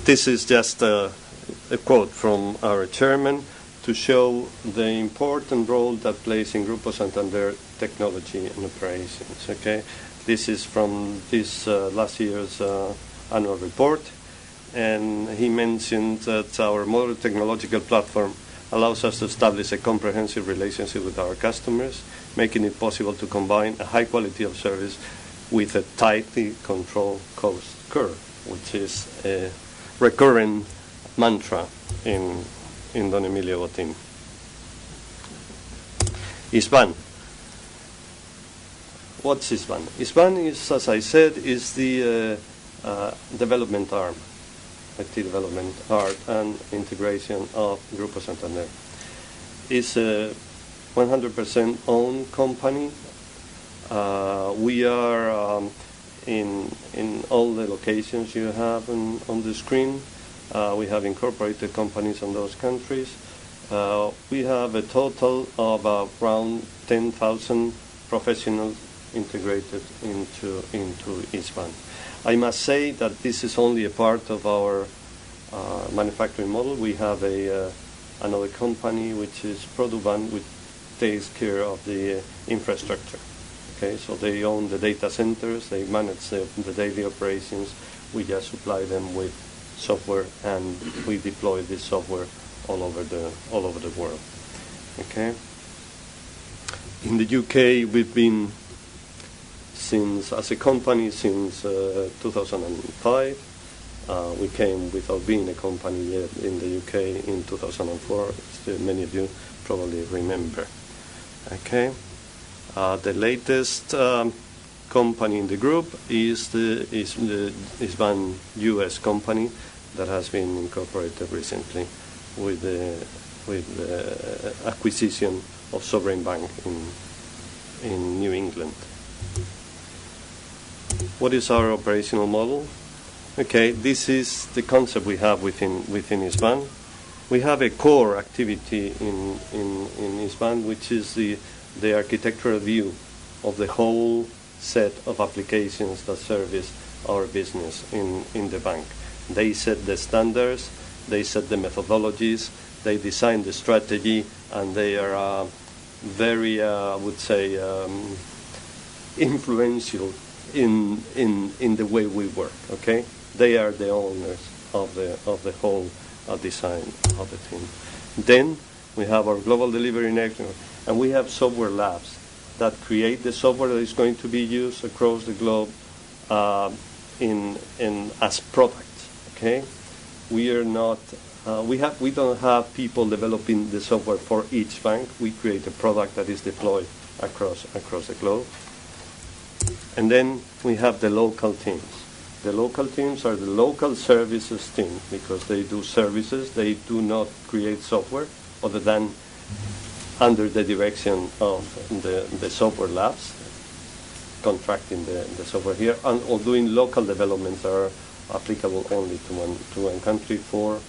This is just a quote from our chairman to show the important role that plays in Grupo Santander technology and operations. Okay, this is from this last year's annual report, and he mentioned that our modern technological platform allows us to establish a comprehensive relationship with our customers, making it possible to combine a high quality of service with a tightly controlled cost curve, which is a recurrent mantra in Don Emilio Botín. ISBAN. What's ISBAN? ISBAN is, as I said, is the development arm, IT development arm and integration of Grupo Santander. It's a 100% owned company. We are in all the locations you have on the screen. We have incorporated companies in those countries. We have a total of around 10,000 professionals integrated into ISBAN. I must say that this is only a part of our manufacturing model. We have another company which is Produban, which takes care of the infrastructure. Okay, so they own the data centers, they manage the daily operations. We just supply them with software, and we deploy this software all over the world. Okay. In the UK, we've been as a company since 2005. We came without being a company yet in the UK in 2004. Still, many of you probably remember. Okay. The latest company in the group is the ISBAN US company that has been incorporated recently with the acquisition of Sovereign Bank in New England. What is our operational model? Okay, this is the concept we have within ISBAN. We have a core activity in ISBAN, which is the architectural view of the whole set of applications that service our business in the bank. They set the standards, they set the methodologies, they design the strategy, and they are very, I would say, influential in the way we work. Okay, they are the owners of the whole design of the team. Then we have our global delivery network, and we have software labs that create the software that is going to be used across the globe as products. Okay, we are not. We don't have people developing the software for each bank. We create a product that is deployed across the globe. And then we have the local teams. The local teams are the local services team because they do services. They do not create software other than under the direction of the software labs, contracting the software here, and or doing local developments that are applicable only to one country for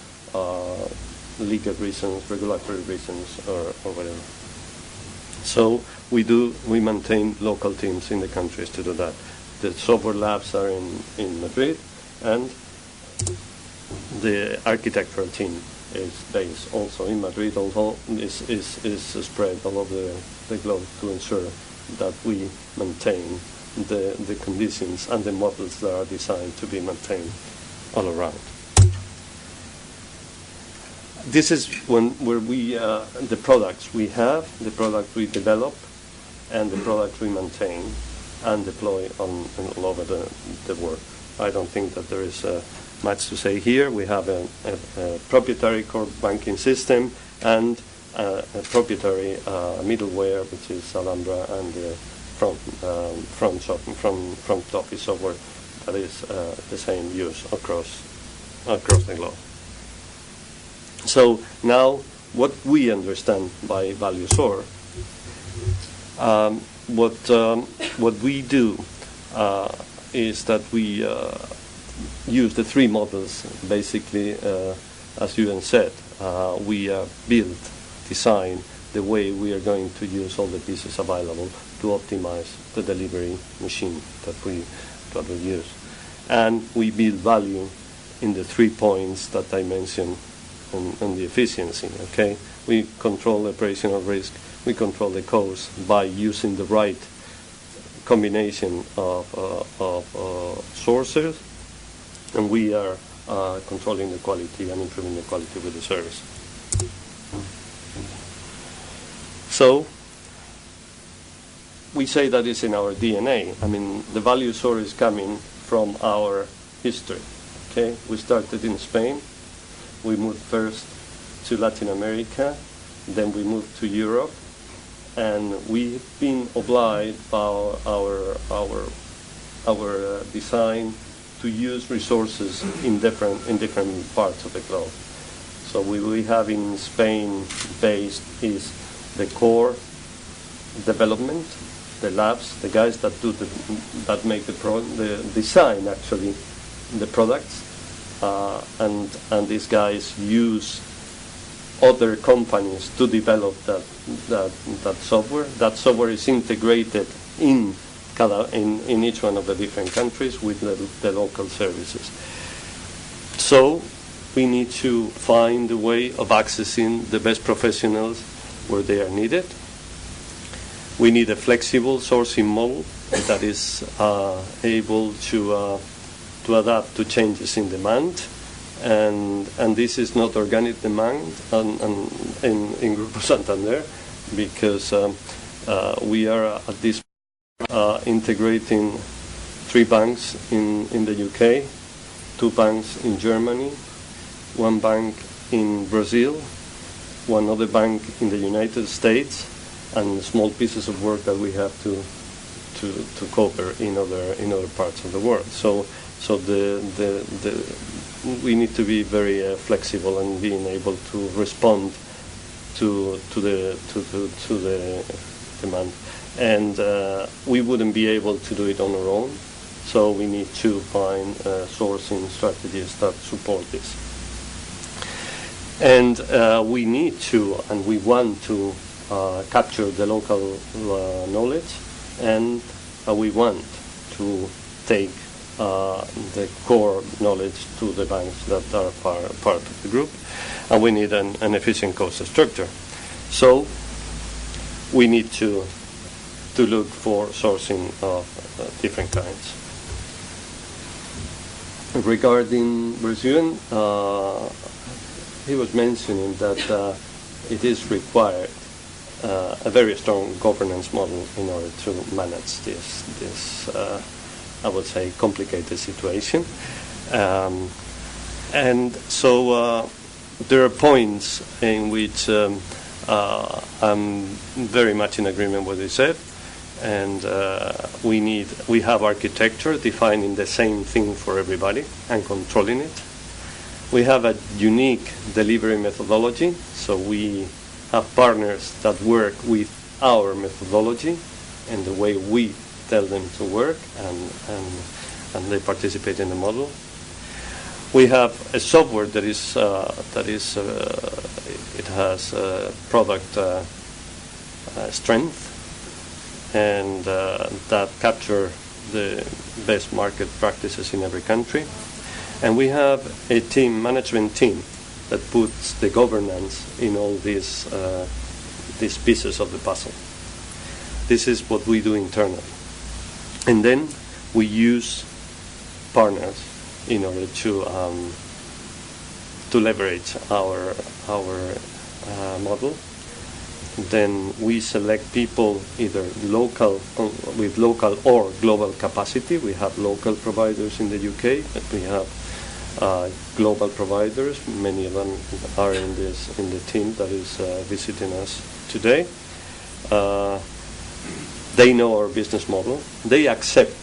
legal reasons, regulatory reasons, or whatever. So we maintain local teams in the countries to do that. The software labs are in Madrid, and the architectural team is based also in Madrid, although is spread all over the globe to ensure that we maintain the conditions and the models that are designed to be maintained all around. This is where we the products we have, the products we develop, and the products we maintain and deploy all over the world. I don't think that there is much to say here. We have a proprietary core banking system and a proprietary middleware, which is Alhambra, and the front office software that is the same use across the globe. So now, what we understand by valueshore, what we do is that we use the three models, basically, as Ewan said. We build, design the way we are going to use all the pieces available to optimize the delivery machine that we use. And we build value in the 3 points that I mentioned on the efficiency. Okay, we control the operational risk, we control the cost by using the right combination of sources, and we are controlling the quality and improving the quality with the service. So we say that it's in our DNA. I mean, the value story is coming from our history. Okay, we started in Spain. We moved first to Latin America, then we moved to Europe, and we've been obliged by our design to use resources in different parts of the globe. So we have in Spain based is the core development, the labs, the guys that that make the design actually the products, and these guys use other companies to develop that software. That software is integrated in each one of the different countries with the local services. So we need to find a way of accessing the best professionals where they are needed. We need a flexible sourcing model that is able to adapt to changes in demand, and this is not organic demand in Grupo Santander, because we are at this integrating 3 banks in the UK, 2 banks in Germany, 1 bank in Brazil, 1 other bank in the United States, and small pieces of work that we have to cover in other parts of the world. So we need to be very flexible and being able to respond to the demand. And we wouldn't be able to do it on our own, so we need to find sourcing strategies that support this. And we need to, and we want to capture the local knowledge, and we want to take the core knowledge to the banks that are part of the group, and we need an efficient cost structure. So we need to look for sourcing of different kinds. Regarding Brazilian, he was mentioning that it is required a very strong governance model in order to manage this I would say, complicated situation. And so there are points in which I'm very much in agreement with what he said. And we have architecture defining the same thing for everybody and controlling it. We have a unique delivery methodology, so we have partners that work with our methodology and the way we tell them to work, and they participate in the model. We have a software that it has product strength, and that capture the best market practices in every country. And we have a management team that puts the governance in all these pieces of the puzzle. This is what we do internally. And then we use partners in order to leverage our model. Then we select people either local with local or global capacity. We have local providers in the UK, but we have global providers. Many of them are in the team that is visiting us today. They know our business model. They accept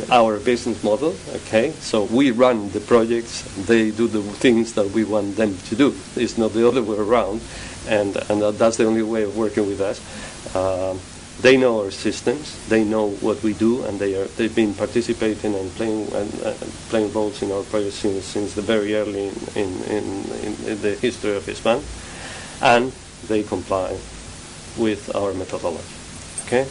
our business model. Okay, so we run the projects. They do the things that we want them to do. It's not the other way around, and that's the only way of working with us. They know our systems. They know what we do, and they've been participating and playing roles in our projects since the very early in the history of Hispan, and they comply with our methodology. Okay.